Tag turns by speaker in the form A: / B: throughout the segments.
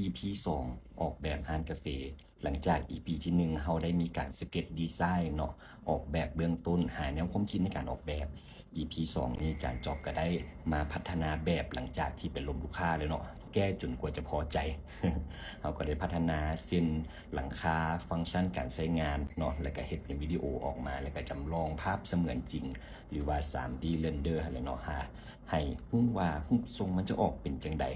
A: EP 2ออกแบบร้านกาแฟหลังจาก EP ที่1เราได้มีการสเก็ตดีไซน์เนาะออกแบบเบื้องต้นหาแนวความคิดในการออกแบบ EP 2นี้จานจอบก็ได้มาพัฒนาแบบหลังจากที่เป็นลมลูกค้าเลยเนาะแก้จนกว่าจะพอใจ เราก็ได้พัฒนาเส้นหลังคาฟังก์ชันการใช้งานเนาะแล้วก็เฮ็ดเป็นวิดีโอออกมาแล้วก็จำลองภาพเสมือนจริงหรือว่า 3D render อะไรเนาะให้ฮู้ว่ารูปทรงมันจะออกเป็นจังใด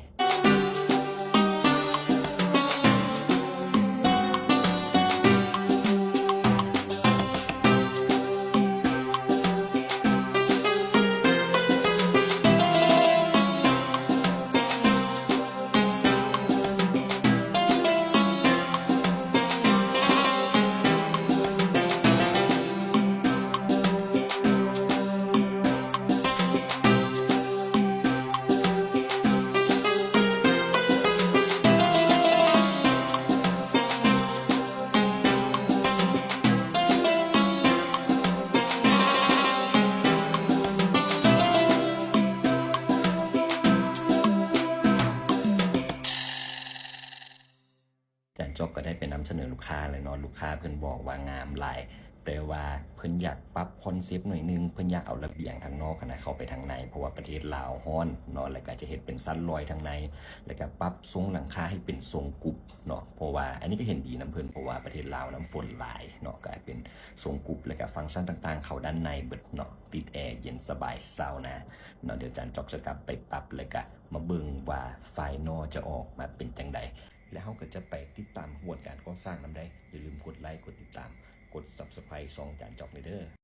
A: จานจบก็ได้ไปนำเสนอลูกค้าเลยเนาะลูกค้าเพิ่นบอกว่างามหลายแต่ว่าเพิ่นอยากปรับคอนเซปต์หน่อยนึงเพิ่นอยากเอาระเบียงทางนอกนะเข้าไปทางในเพราะว่าประเทศลาวร้อนเนาะแล้วก็จะเฮ็ดเป็นซันลอยทางในแล้วก็ปรับทรงหลังคาให้เป็นทรงกุบเนาะเพราะว่าอันนี้ก็เห็นดีนำเพิ่นเพราะว่าประเทศลาวน้ำฝนหลายเนาะก็เป็นทรงกุบแล้วก็ฟังก์ชันต่างๆเข้าด้านในเบิดเนาะติดแอร์เย็นสบายซาวนาเนาะเดี๋ยวจานจอกจะกลับไปปรับแล้วก็มาเบิ่งว่าไฟนอลจะออกมาเป็นจังใด แล้วเขาก็จะไปติดตามหวดการก่อสร้างนำได้อย่าลืมกดไลค์กดติดตามกด Subscribe ช่องจานจอกเลยเด้อ